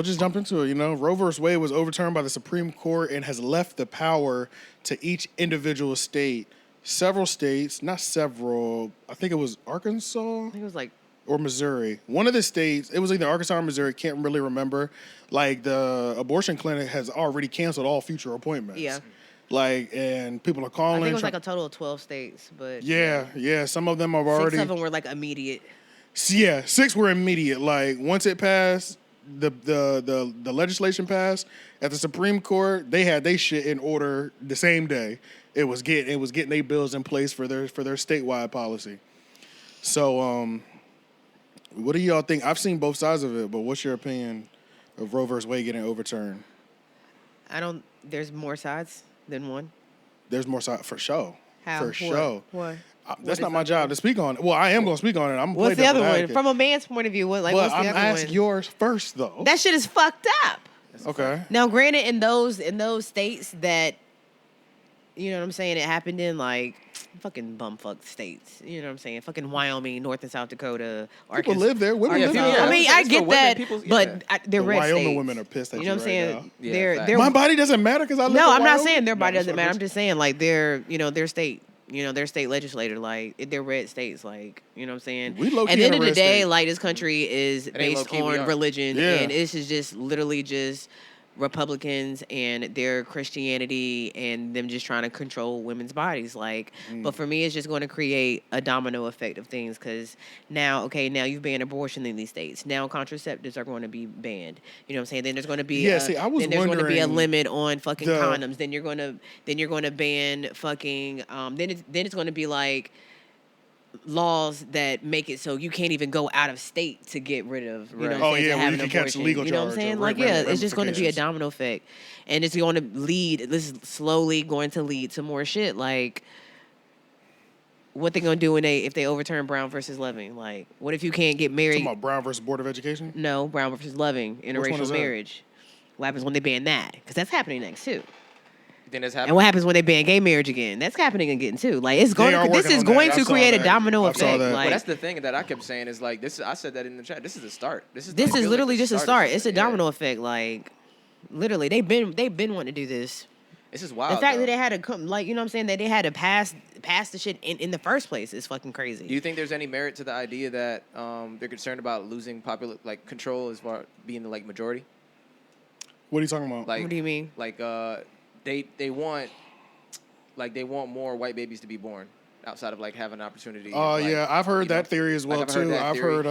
We'll just jump into it. Roe vs. Wade was overturned by the Supreme Court and has left the power to each individual state. Several states, not several, I think it was Arkansas? I think it was like... Or Missouri. One of the states, it was either Arkansas or Missouri, can't really remember. Like, the abortion clinic has already canceled all future appointments. Yeah. Like, and people are calling. I think it was like a total of 12 states, but... Yeah. Some of them have already... 6 of them were like immediate. Yeah, 6 were immediate. Like, once it passed, the legislation passed at the Supreme Court, they had their shit in order the same day. It was getting their bills in place for their statewide policy. So, what do y'all think? I've seen both sides of it, but what's your opinion of Roe versus Wade getting overturned? There's more sides than one. There's more sides for sure. How? For sure. What? That's not my job to speak on it. Well, I am going to speak on it. What's the other one? From a man's point of view, what's the other one? I'm asking yours first, though. That shit is fucked up. Okay. Now, granted, in those states that, you know what I'm saying, it happened in, like, fucking bumfuck states. You know what I'm saying? Fucking Wyoming, North and South Dakota, Arkansas. People live there. Women live there. I mean, I get that, but they're red Wyoming states. women are pissed at you know what I'm saying? Now. My body doesn't matter because I live in No, I'm Wyoming. not saying their body doesn't matter. I'm just saying, like, their state. Their state legislator, like, they're red states, like, you know what I'm saying? We low-key At the end of the day, state. like, this country is based on religion, and this is just literally just Republicans and their Christianity and them just trying to control women's bodies, like. But for me, it's just going to create a domino effect of things, because now you've banned abortion in these states. Now contraceptives are going to be banned. You know what I'm saying? Then there's going to be there's going to be a limit on fucking condoms. Then you're going to ban fucking then it's going to be like laws that make it so you can't even go out of state to get rid of, you know what I'm saying, to have an abortion. You know what I'm saying? Like, it's just going to be a domino effect. And it's going to this is slowly going to lead to more shit. Like, what they going to do if they overturn Brown versus Loving? Like, what if you can't get married? Talking about Brown versus Board of Education? No, Brown versus Loving, interracial marriage. What happens when they ban that? Because that's happening next, too. And what happens when they ban gay marriage again? That's happening again too. Like, this is going to create a domino effect. Like, well, that's the thing that I kept saying is like this. I said that in the chat. This is a start. This is literally just a start. It's a domino effect. Like, literally, they've been wanting to do this. This is wild. The fact that they had to come, like, you know what I'm saying, that they had to pass the shit in the first place is fucking crazy. Do you think there's any merit to the idea that they're concerned about losing control as far as being the majority? What are you talking about? Like, what do you mean? Like, They want more white babies to be born outside of having an opportunity. Yeah, I've heard that theory as well too. I've heard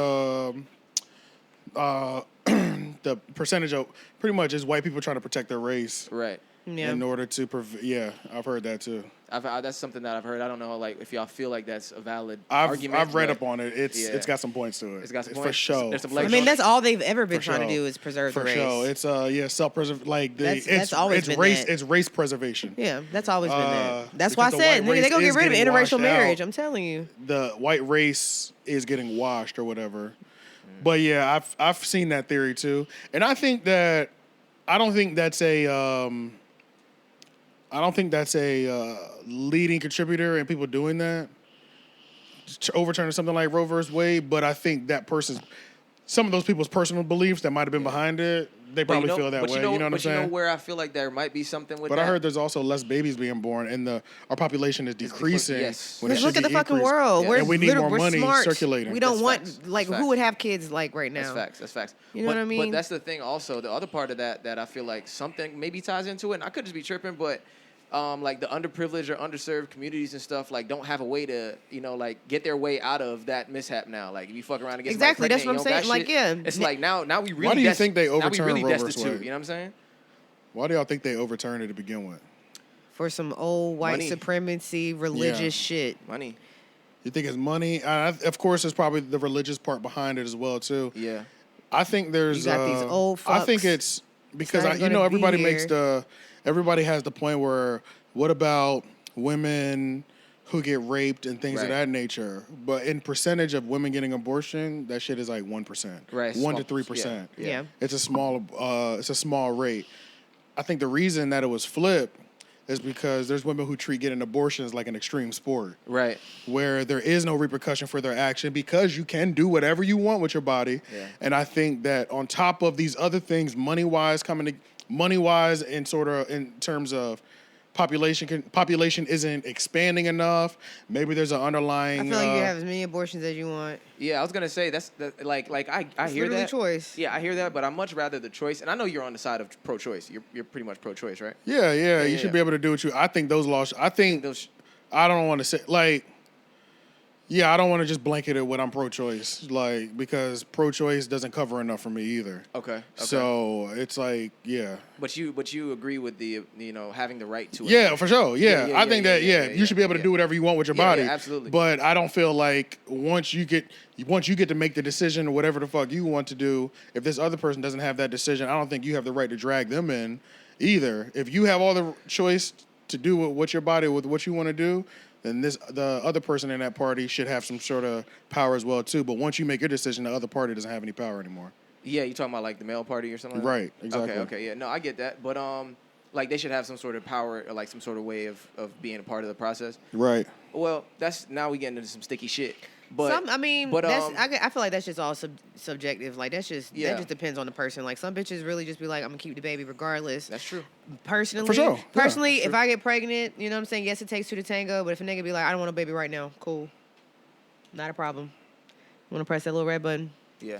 the percentage of pretty much is white people trying to protect their race, right? Yeah. In order to I've heard that too. That's something that I've heard. I don't know, if y'all feel like that's a valid argument. I've read up on it. It's got some points to it. It's got some points for sure. I mean, that's all they've ever been trying to do is preserve the race. For sure, it's self-preserve. That's always been race. That. It's race preservation. Yeah, that's always been that. That's why I said they're gonna get rid of interracial marriage. I'm telling you, the white race is getting washed or whatever. But yeah, I've seen that theory too, and I don't think that's a leading contributor in people doing that to overturn something like Roe versus Wade. But I think some of those people's personal beliefs that might have been behind it, they probably feel that way. You know what I'm saying? You know where I feel like there might be something with that? But I heard there's also less babies being born, and our population is decreasing. Yes. Because look at the fucking world. Yeah. And we need more money circulating. We don't want who would have kids right now? That's facts. You know what I mean? But that's the thing. Also, the other part of that I feel like something maybe ties into it. And I could just be tripping, but. The underprivileged or underserved communities and stuff don't have a way to get their way out of that mishap now. Like if you fuck around and get exactly, that's what I'm saying. It's now we really. Why do you think they overturned Roe versus Wade? You know what I'm saying? Why do y'all think they overturned it to begin with? For some old white supremacy, religious shit. Money. You think it's money? Of course, there's probably the religious part behind it as well too. Yeah. I think there's. You got these old fucks. I think it's because everybody has the point where what about women who get raped and things of that nature? But in percentage of women getting abortion, that shit is like 1%, right? 1 to 3%. Yeah. It's a small rate. I think the reason that it was flipped is because there's women who treat getting abortions like an extreme sport. Right. Where there is no repercussion for their action because you can do whatever you want with your body. Yeah. And I think that on top of these other things, money-wise and sort of in terms of population isn't expanding enough. Maybe there's an underlying. I feel like you have as many abortions as you want. Yeah, I was gonna say I It's hear literally that. choice. Yeah, I hear that, but I much rather the choice. And I know you're on the side of pro-choice. You're pretty much pro-choice, right? Yeah. You should be able to do what you. I think those laws. I don't want to say like. Yeah, I don't want to just blanket it when I'm pro-choice, like because pro-choice doesn't cover enough for me either. Okay. So it's like, yeah. But you agree with the having the right to it. Yeah, for sure. Yeah, I think that you should be able to yeah. do whatever you want with your body. Yeah, absolutely. But I don't feel like once you get to make the decision or whatever the fuck you want to do, if this other person doesn't have that decision, I don't think you have the right to drag them in either. If you have all the choice to do with your body with what you want to do, then the other person in that party should have some sort of power as well too. But once you make your decision, the other party doesn't have any power anymore. Yeah, you talking about like the male party or something like Right, that? exactly. Okay, yeah. No, I get that. But like they should have some sort of power or like some sort of way of being a part of the process. Right. Well, now we getting into some sticky shit. But I feel like that's just all subjective. Like that just depends on the person. Like some bitches really just be like, I'm gonna keep the baby regardless. That's true. Personally, For sure. Personally, Yeah, if I get pregnant, you know what I'm saying? Yes, it takes two to tango. But if a nigga be like, I don't want a baby right now, cool, not a problem. Want to press that little red button? Yeah.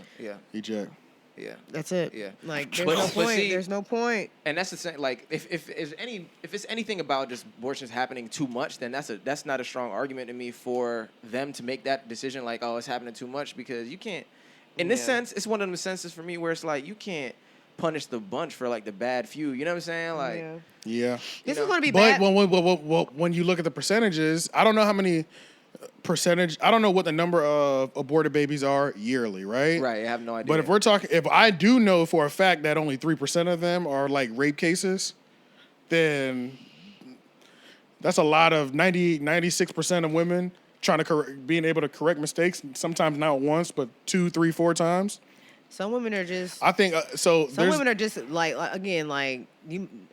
Eject. Yeah. That's it. Yeah. Like there's no point. See, there's no point. And that's the same. Like if it's anything about just abortions happening too much, then that's not a strong argument to me for them to make that decision. Like, oh, it's happening too much, because you can't. In this sense, it's one of them senses for me where it's like you can't punish the bunch for like the bad few. You know what I'm saying? Like, yeah. This is going to be But bad. when you look at the percentages, I don't know how many percentage. I don't know what the number of aborted babies are yearly, right? Right. I have no idea. But if I do know for a fact that only 3% of them are like rape cases, then that's a lot of 96% of women trying to being able to correct mistakes. Sometimes not once, but 2, 3, 4 times. Some women are just. I think so. Some women are just like again, like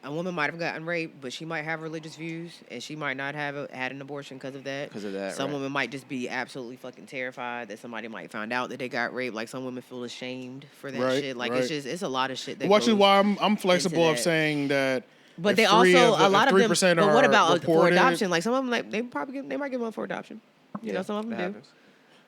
a woman might have gotten raped, but she might have religious views, and she might not have had an abortion because of that. Some women might just be absolutely fucking terrified that somebody might find out that they got raped. Like some women feel ashamed for that shit. Like it's a lot of shit. Which is why I'm flexible of saying that. But they also a lot of them. But what about for adoption? Like some of them, like they might give them up for adoption. You know, some of them do.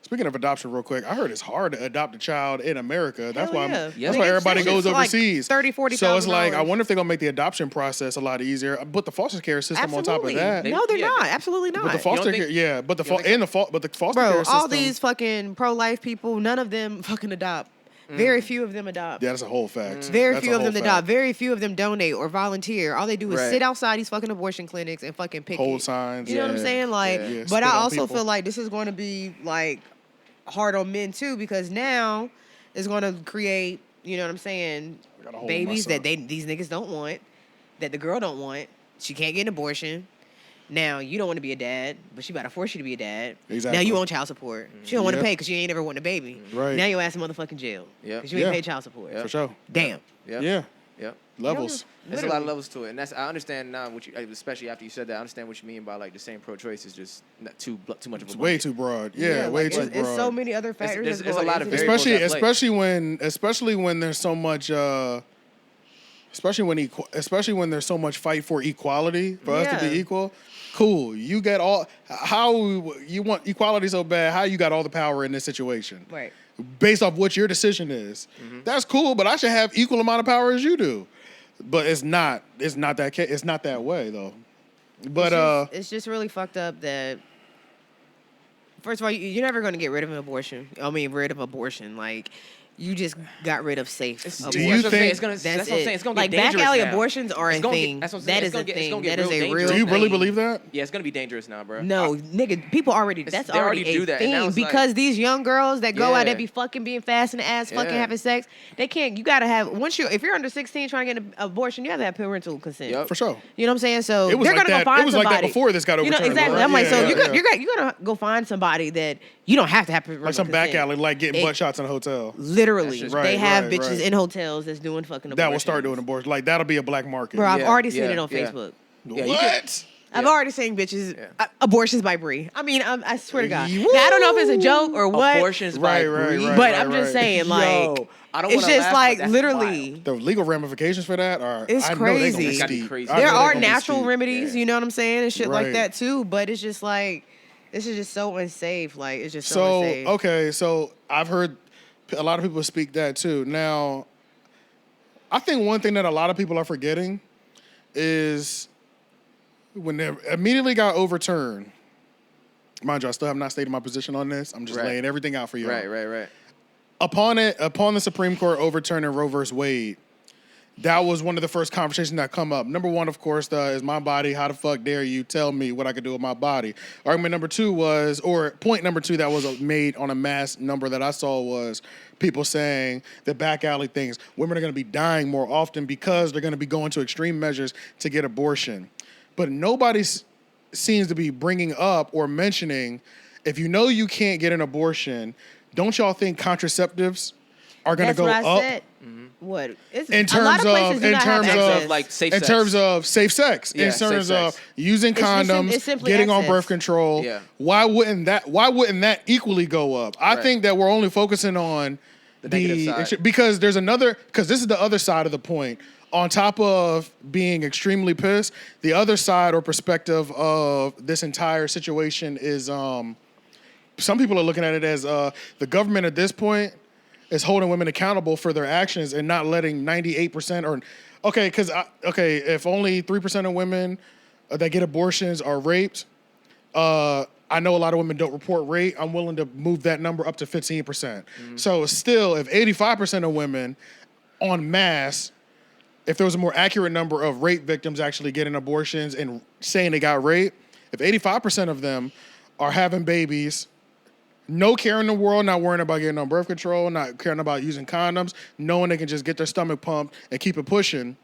Speaking of adoption, real quick, I heard it's hard to adopt a child in America. That's why that's why everybody goes overseas. Like $30,000-$40,000. So it's like I wonder if they're gonna make the adoption process a lot easier. Put the foster care system on top of that. No, they're not. Absolutely not. But the foster care, but the foster care system. All these fucking pro-life people, none of them fucking adopt. Very few of them adopt. Yeah, that's a whole fact. Very few of them adopt. Very few of them donate or volunteer. All they do is sit outside these fucking abortion clinics and fucking picket. Hold signs. You know what I'm saying? Like, but I also feel like this is going to be like hard on men too, because now it's going to create, you know what I'm saying, babies that these niggas don't want, that the girl don't want. She can't get an abortion. Now you don't want to be a dad, but she about to force you to be a dad. Exactly. Now you want child support. She don't want to pay because you ain't never want a baby. Right. Now your ass in motherfucking jail. Yeah. Because you ain't paid child support. For sure. Damn. Yeah. Levels. There's a lot of levels to it, and I understand now what you, especially after you said that. I understand what you mean by like the same pro-choice is just not too much of a. It's way too broad. Yeah, way too broad. It's so many other factors. There's a lot of especially when there's so much. Especially when there's so much fight for equality for us to be equal. Cool, you get how you want equality so bad. How you got all the power in this situation? Right. Based off what your decision is. That's cool, but I should have equal amount of power as you do. But it's not that it's not that way though. But it's just really fucked up that. First of all, you're never going to get rid of abortion. Like. You just got rid of safe abortion. Do you think that's what I'm saying? It's going to like get dangerous back alley now. abortions are a thing. That is a thing. That is a real thing. Do you really believe that? Yeah, it's going to be dangerous now, bro. No, nigga, people already. That's already a thing because these young girls that go out there be fucking being fast in the ass, fucking having sex. They can't. You gotta have if you're under 16 trying to get an abortion, you have to have parental consent. Yep. For sure. You know what I'm saying? So they're gonna go find somebody. It was like that before this got overturned. You know exactly. Right? I'm like, so you're gonna go find somebody that you don't have to have parental consent. Like some back alley, like getting butt shots in a hotel. Literally, they have bitches in hotels that's doing fucking abortions. That will start doing abortions. Like that'll be a black market. Bro, I've already seen it on Facebook. Yeah, you What? I've Yeah. already seen bitches. Yeah. Abortions by Brie. I mean, I swear to God. Now, I don't know if it's a joke or what. Abortions by Right, Brie. right. But I'm just saying, like, Yo, I don't it's wanna just laugh, like but that's literally. The legal ramifications for that are It's I know they gonna be crazy. It's gotta be steep. crazy. I know There they are gonna be natural steep. remedies, Yeah. you know what I'm saying, and shit like Right. that too. But it's just like, this is just so unsafe. Like, it's just so So unsafe. okay, so I've heard a lot of people speak that too. Now, I think one thing that a lot of people are forgetting is when they immediately got overturned. Mind you, I still have not stated my position on this. I'm just Right. laying everything out for you. Right. Upon the Supreme Court overturning Roe versus Wade, that was one of the first conversations that come up. Number one, of course, is my body. How the fuck dare you tell me what I could do with my body? Argument number two was, or point number two that was made on a mass number that I saw was people saying the back alley things. Women are going to be dying more often because they're going to be going to extreme measures to get abortion. But nobody seems to be bringing up or mentioning, if you know you can't get an abortion, don't y'all think contraceptives are going to That's go what I up? said. What? It's, In a lot terms of places of, do in not have terms access. of, like safe in sex. terms of safe sex, Yeah, in safe terms sex. of using It's condoms, simply getting on access. birth control. Yeah. Why wouldn't that equally go up? I Right. think that we're only focusing on The negative side. because this is the other side of the point. On top of being extremely pissed, the other side or perspective of this entire situation is some people are looking at it as the government at this point is holding women accountable for their actions and not letting 98% or if only 3% of women that get abortions are raped, I know a lot of women don't report rape. I'm willing to move that number up to 15%. Mm-hmm. So still, if 85% of women en masse, if there was a more accurate number of rape victims actually getting abortions and saying they got raped, if 85% of them are having babies, no care in the world, not worrying about getting on birth control, not caring about using condoms, knowing they can just get their stomach pumped and keep it pushing,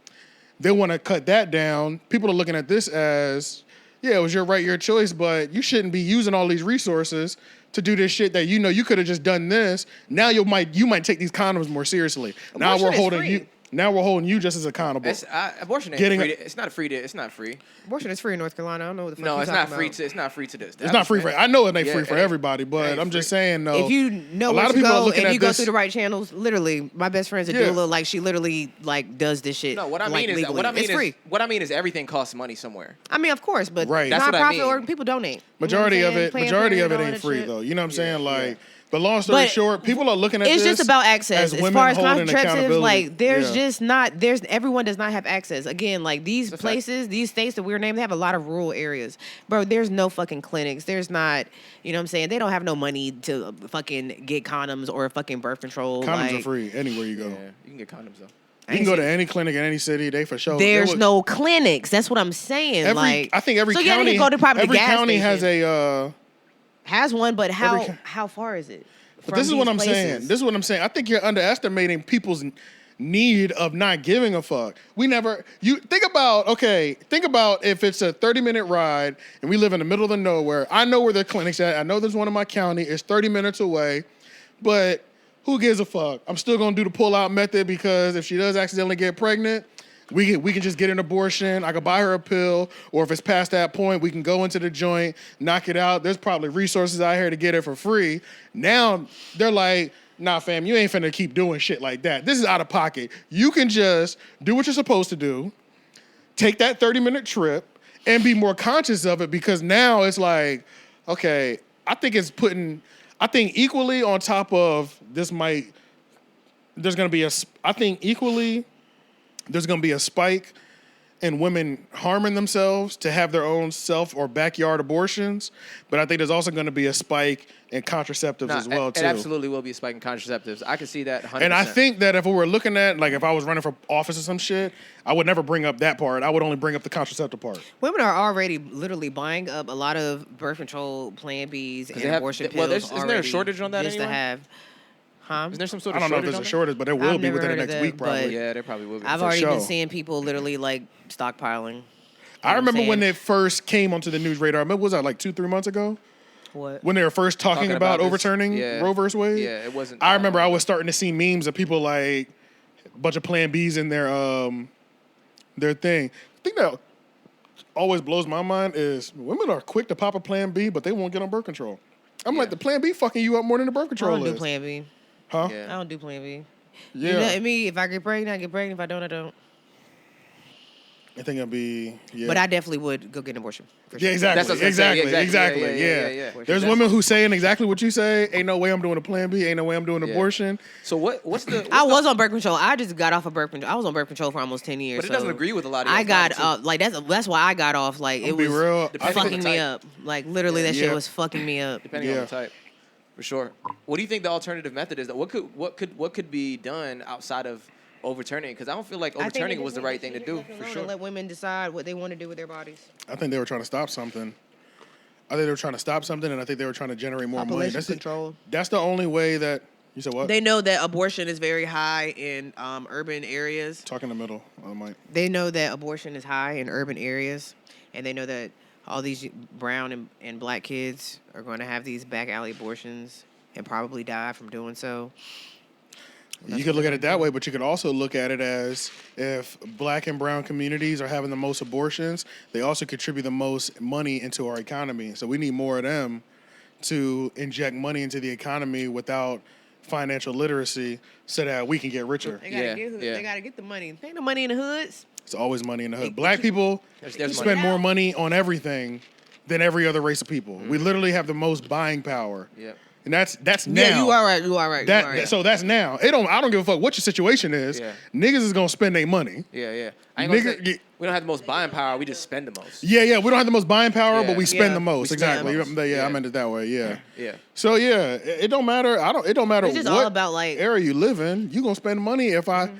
they want to cut that down. People are looking at this as, yeah, it was your right, your choice, but you shouldn't be using all these resources to do this shit that you know you could have just done this. Now you might take these condoms more seriously. Now Abortion we're is holding free. you. Now we're holding you just as accountable. Abortion ain't Getting free. a- It's not free. It's not free. Abortion is free in North Carolina. I don't know what the fuck No, you're it's not talking free. about. It's not free to this. It's not free for. I know it ain't Yeah, free for it ain't- everybody, but ain't I'm just free. saying though. If you know a where lot of to people are go looking and at you go this- through the right channels, literally, my best friend's a Yeah. doula. Like she literally like does this shit. No, what I like, mean is legally. It's free. what I mean is everything costs money somewhere. I mean, of course, but Right. That's what I nonprofit mean. or people donate. Majority You know of what I'm it, saying? majority Planned of it Parenthood, ain't all that free shit. though. You know what I'm saying? Yeah. Like, but long story But short, people are looking at It's this just about access. As women far as holding contraceptives, accountability. like there's Yeah. just not everyone does not have access. Again, like these It's a fact. places, these states that we're named, they have a lot of rural areas. Bro, there's no fucking clinics. There's not, you know what I'm saying? They don't have no money to fucking get condoms or fucking birth control. Condoms like, are free anywhere you go. Yeah, you can get condoms though. You can go to any clinic in any city. They for sure. There's There was- no clinics. That's what I'm saying. I think every so county. yeah, they can go to probably every the gas county station. has a. Has one, but Every how far is it? But from this is what these I'm saying. places? This is what I'm saying. I think you're underestimating people's need of not giving a fuck. You think about if it's a 30-minute ride and we live in the middle of the nowhere. I know where the clinic's at. I know there's one in my county. It's 30 minutes away, but who gives a fuck? I'm still gonna do the pull-out method because if she does accidentally get pregnant, we can just get an abortion. I could buy her a pill, or if it's past that point, we can go into the joint, knock it out. There's probably resources out here to get it for free. Now they're like, nah, fam, you ain't finna keep doing shit like that. This is out of pocket. You can just do what you're supposed to do, take that 30-minute trip, and be more conscious of it because now it's like, okay, I think equally on top of this there's gonna be a spike in women harming themselves to have their own self or backyard abortions, but I think there's also going to be a spike in contraceptives as well too. It absolutely will be a spike in contraceptives. I can see that 100%. And I think that if we were looking at, like, if I was running for office or some shit, I would never bring up that part. I would only bring up the contraceptive part. Women are already literally buying up a lot of birth control, Plan Bs, and abortion pills. Isn't there a shortage on that just anyway? to have? Huh? Isn't there some sort I of don't know if shortage there's a on shortage, but there will I've be never within the heard of next that, week but- that? probably. Yeah, there probably will be. I've For already been sure. seeing people literally like stockpiling. I remember when saying? it first came onto the news radar. What was that, like 2-3 months ago? What? When they were first talking about this- overturning yeah. Roe versus Wade? Yeah, it wasn't. I remember I was starting to see memes of people like a bunch of Plan Bs in their thing. I always blows my mind is women are quick to pop a Plan B, but they won't get on birth control. I'm like, the Plan B fucking you up more than the birth I control don't is. do Plan B. Huh? Yeah. I don't do Plan B. Yeah. You know what I mean? If I get pregnant, I get pregnant. If I don't, I don't. I think it'd be, But I definitely would go get an abortion. For sure. Yeah, exactly. That's what I was gonna say. Exactly. Yeah. There's women who saying exactly what you say. Ain't no way I'm doing a Plan B. Ain't no way I'm doing abortion. So what's the? I was on birth control. I just got off of birth control. I was on birth control for almost 10 years. But it doesn't agree with a lot of. I got like that's why I got off. Like it was real. fucking me up. Like literally, that shit was fucking me up. Depending on the type, for sure. What do you think the alternative method is? What could be done outside of overturning? Because I don't feel like overturning was the right thing to do. For sure. Let women decide what they want to do with their bodies. I think they were trying to stop something. I think they were trying to stop something, and I think they were trying to generate more money. Population control. That's the only way that. You said what? They know that abortion is very high in urban areas. Talk in the middle. I might. They know that abortion is high in urban areas, and they know that all these brown and black kids are going to have these back alley abortions and probably die from doing so. You could look at it that way, but you could also look at it as if black and brown communities are having the most abortions, they also contribute the most money into our economy. So we need more of them to inject money into the economy without financial literacy so that we can get richer. They gotta get the money. There ain't no money in the hoods. It's always money in the hood. Black people There's spend money. more money on everything than every other race of people. We literally have the most buying power. Yep. And that's now. Yeah, you are right. So that's now. I don't give a fuck what your situation is. Yeah. Niggas is gonna spend their money. Yeah. I ain't gonna Nigga- say, we don't have the most buying power. We just spend the most. Yeah. We don't have the most buying power, Yeah. but we spend Yeah. the most. We spend the Exactly. most. Yeah, I Yeah. meant it that way. Yeah. Yeah. So yeah, it don't matter. It don't matter It's just what all about, like- area you live in. You gonna spend money if I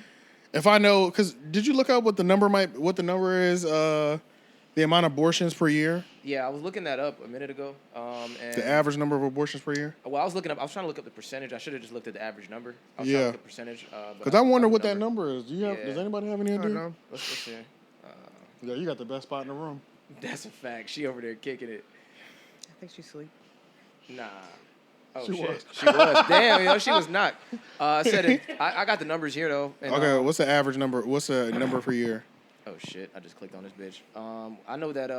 know. Because did you look up what the number is? The amount of abortions per year. Yeah, I was looking that up a minute ago. And The average number of abortions per year. Well, I was trying to look up the percentage. I should have just looked at the average number. I was trying Yeah. to look at the percentage. Because I wonder what that number is. Yeah. Does anybody have any idea? Let's see. Yeah, you got the best spot in the room. That's a fact. She over there kicking it. I think she's asleep. Nah. Oh, She shit. was. She was. Damn, she was not. I got the numbers here, though. And, Okay, what's the average number? What's the number per year? Oh, shit. I just clicked on this bitch. I know that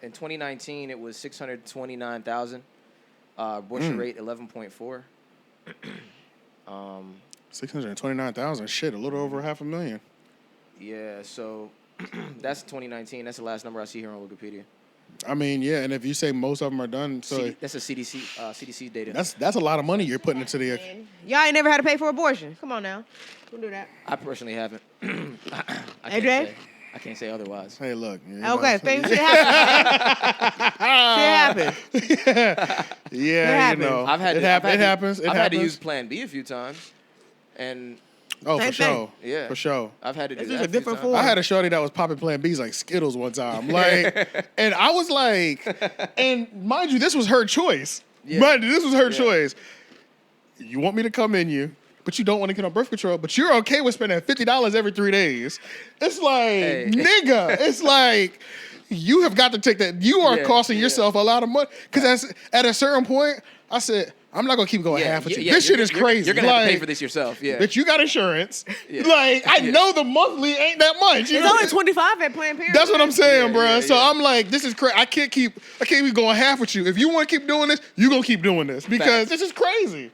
in 2019, it was 629,000. Abortion rate, 11.4. 629,000. Shit, a little over 500,000. Yeah, so that's 2019. That's the last number I see here on Wikipedia. I mean, yeah, and if you say most of them are done, so That's a CDC data. that's a lot of money you're putting into the. Y'all ain't never had to pay for abortion. Come on now. Don't do that. I personally haven't. I can't say otherwise. Hey, look. Okay, things shit happen. Shit happen. Yeah, It you know, I've had it happens. I've had to use Plan B a few times, and Oh, Same for sure. thing. Yeah. For sure. I've had to do It's that. just a few different times. form. I had a shorty that was popping Plan Bs like Skittles one time. Like, and I was like, and mind you, this was her choice. Yeah. Mind you, this was her Yeah. choice. You want me to come in you, but you don't want to get on birth control, but you're okay with spending $50 every 3 days. It's like, Hey. nigga, it's like, you have got to take that. You are Yeah, costing yeah. yourself a lot of money. Because at a certain point, I said, I'm not going to keep going half with you. yeah, This shit you're- is crazy. You're gonna have to pay Like, for this yourself. Yeah. Bitch, you got insurance. Yeah. Like, I Yeah. know the monthly ain't that much. You It's know? only 25 at Planned Parenthood. That's what I'm saying, Yeah, bro. yeah, So yeah. I'm like, this is crazy. I can't keep going half with you. If you want to keep doing this, you gonna keep doing this because Facts. this is crazy.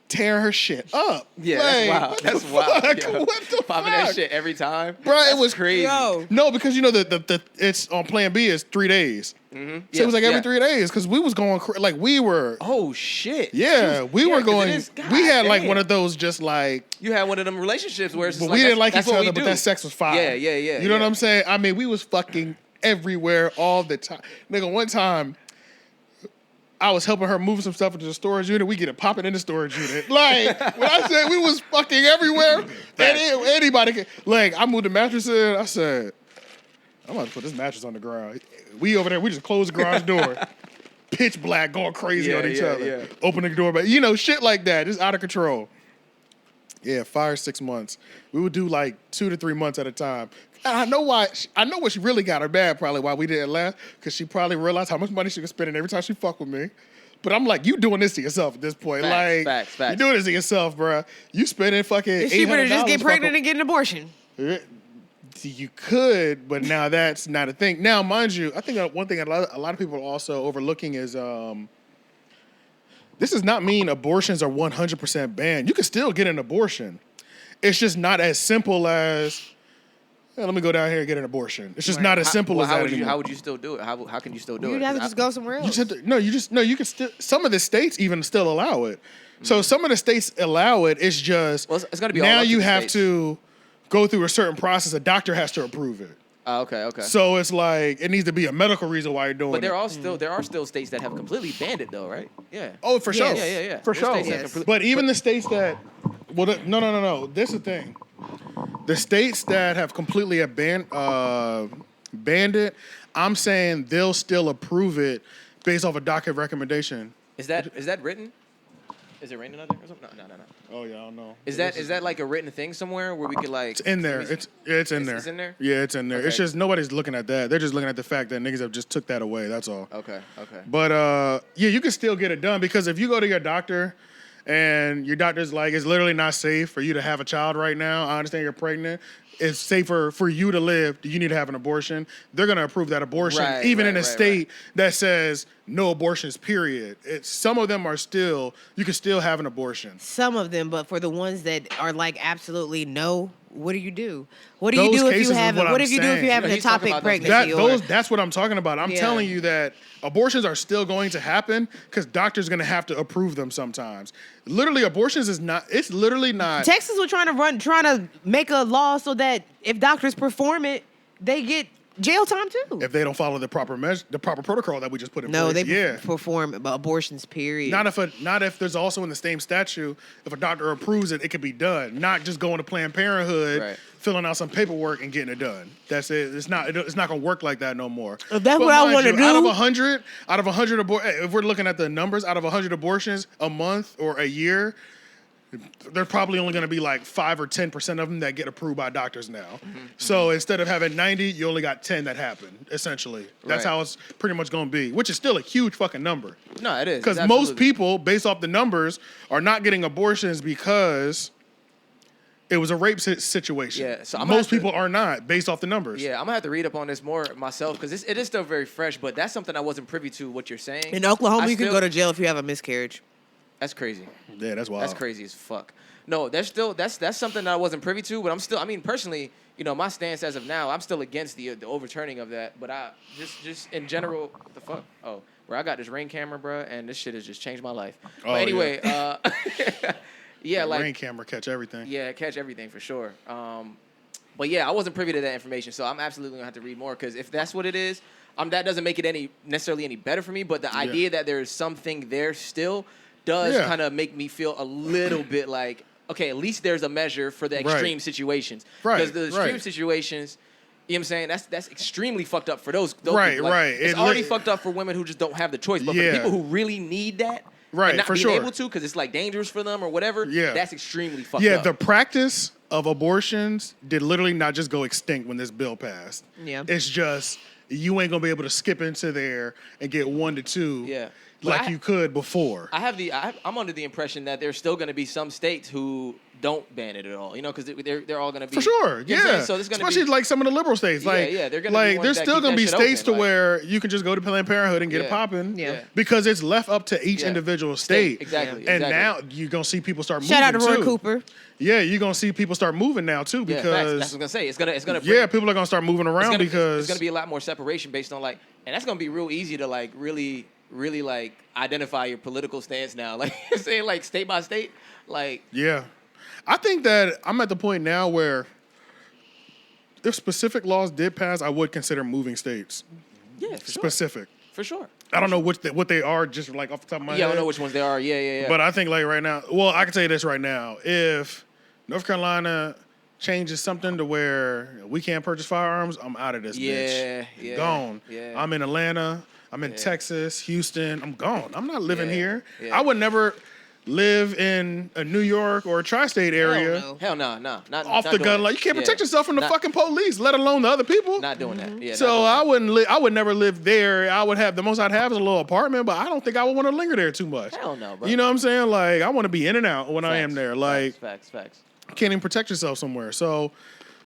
Tearing her shit up. Yeah, Like, that's what wild. the That's fuck? wild. Yo. What the Popping fuck? that shit every time. Bro, it That's was crazy. Yo. No, because you know the it's on Plan B is 3 days. Mm-hmm. So it was like every 3 days because we was going like we were. Oh shit. Yeah, we were 'cause it going. is- God We had like damn. one of those just like. You had one of them relationships where it's just But we didn't like that's each what other, we but do. that sex was fire. Yeah. You know what I'm saying? I mean, we was fucking everywhere all the time. Nigga, one time, I was helping her move some stuff into the storage unit. We get it popping in the storage unit. Like, when I said we was fucking everywhere, anybody can. Like, I moved the mattress in. I said, I'm about to put this mattress on the ground. We over there, we just closed the garage door. Pitch black, going crazy on each other. Yeah. Open the door, but you know, shit like that, just out of control. Yeah, fire 6 months. We would do like 2 to 3 months at a time. And I know why. I know what she really got her bad. Probably why we didn't last, because she probably realized how much money she was spending every time she fuck with me. But I'm like, you doing this to yourself at this point. Facts, like, facts. you doing this to yourself, bro. You spending fucking It's cheaper to just $800 get pregnant and get an abortion. You could, but now that's not a thing. Now, mind you, I think one thing a lot of people are also overlooking is this does not mean abortions are 100% banned. You can still get an abortion. It's just not as simple as, "Hey, let me go down here and get an abortion." It's just not as simple as that anymore. How would you still do it? How can you still do it? You'd have to just go somewhere else. You can still, some of the states even still allow it. So some of the states allow it. It's just, well, it's going to be now all up to you the have states. to go through a certain process. A doctor has to approve it. Okay. So it's like, it needs to be a medical reason why you're doing But it. there are still states that have completely banned it, though, right? Yeah. Oh, for sure. Yeah. For There's sure. states that Yes. completely- But even the states that, no. This is the thing. The states that have completely banned it, I'm saying they'll still approve it based off a doctor recommendation. Is that written? Is it raining out there or something? No. Oh yeah, I don't know. Is that like a written thing somewhere where we could like? It's in there. It's in there. It's in there? Yeah, it's in there. It's Okay. just nobody's looking at that. They're just looking at the fact that niggas have just took that away. That's all. Okay. But yeah, you can still get it done because if you go to your doctor and your doctor's like, it's literally not safe for you to have a child right now. I understand you're pregnant. It's safer for you to live. You need to have an abortion. They're gonna approve that abortion, even in a state that says no abortions. Period. Some of them are still. You can still have an abortion. Some of them, but for the ones that are like absolutely no, what do you do? What do Those you do if cases you is have? what What I'm if you do if saying. you have an He's talking ectopic about those pregnancy? That's what I'm talking about. I'm Yeah. telling you that abortions are still going to happen because doctors are going to have to approve them sometimes. Literally, abortions is not. It's literally not. Texas was trying to make a law so that if doctors perform it, they get jail time too. If they don't follow the proper protocol that we just put in No, place. they perform abortions. Period. Not if there's also in the same statute. If a doctor approves it, it could be done. Not just going to Planned Parenthood, Right. filling out some paperwork and getting it done. That's it. It's not going to work like that no more. If that's But what I mind wanna you, do- Out of 100 if we're looking at the numbers, out of 100 abortions a month or a year, there's probably only going to be like 5 or 10% of them that get approved by doctors now. Mm-hmm. So instead of having 90, you only got 10 that happen. Essentially, that's Right. how it's pretty much going to be, which is still a huge fucking number. No, it is. Because It's most absolutely- people, based off the numbers, are not getting abortions because it was a rape situation. Yeah, so I'm gonna most have to- people are not, based off the numbers. Yeah, I'm gonna have to read up on this more myself because it is still very fresh. But that's something I wasn't privy to. What you're saying In Oklahoma, I you can still- go to jail if you have a miscarriage. That's crazy. Yeah, that's wild. That's crazy as fuck. No, that's something that I wasn't privy to. But I'm still. I mean, personally, my stance as of now, I'm still against the overturning of that. But I just in general, what the fuck? Oh, bro, I got this Ring camera, bro, and this shit has just changed my life. Oh, but anyway, yeah, like Ring camera catch everything. yeah, catch everything for sure. But yeah, I wasn't privy to that information, so I'm absolutely gonna have to read more because if that's what it is, that doesn't make it necessarily any better for me. But the idea that there is something there still does kind of make me feel a little bit like, okay, at least there's a measure for the extreme situations. Right, Because the extreme right. situations, you know what I'm saying? That's extremely fucked up for those Right, people. Like, right. It's already fucked up for women who just don't have the choice. But for Yeah. the people who really need that, Right, and not for being sure. able to because it's like dangerous for them or whatever, Yeah. that's extremely fucked Yeah, up. the practice of abortions did literally not just go extinct when this bill passed. Yeah. It's just you ain't gonna be able to skip into there and get 1 to 2 Yeah. But like you could before. I'm under the impression that there's still going to be some states who don't ban it at all, because they're all going to be For sure, You know what I'm saying? yeah. So there's going to Especially be like some of the liberal states, Yeah, like yeah, they're gonna be like ones there's that still keep gonna that be shit states open, to like- where you can just go to Planned Parenthood and get it Yeah. popping, Yeah. because it's left up to each Yeah. individual state. Exactly, And exactly. now you're gonna see people start moving Shout out to Roy too. Cooper. Yeah, you're gonna see people start moving now too Yeah, facts. because That's what I'm gonna say. It's gonna yeah, bring, people are gonna start moving it's around gonna, because it's gonna be a lot more separation based on and that's gonna be real easy to really like identify your political stance now. Like saying like state by state, like yeah. I think that I'm at the point now where if specific laws did pass, I would consider moving states. yeah, for sure, Specific. for sure. I don't know what they are, just like off the top of my head. Yeah, I don't know which ones they are. Yeah. But I think like right now, well, I can tell you this right now. If North Carolina changes something to where we can't purchase firearms, I'm out of this bitch. Yeah. Gone. Yeah. I'm in Atlanta. I'm in Texas, Houston. I'm gone. I'm not living Yeah. here. Yeah. I would never live in a New York or a tri-state area no. Hell no, not off not the doing gun. it. Like you can't Yeah. protect yourself from the Not- fucking police, let alone the other people. Not doing that. Yeah. So not doing I would never live there. I would have the most I'd have is a little apartment, but I don't think I would want to linger there too much. Hell no, bro. You know what I'm saying? Like I want to be in and out when I am Facts, there. Like facts. can't even protect yourself somewhere. So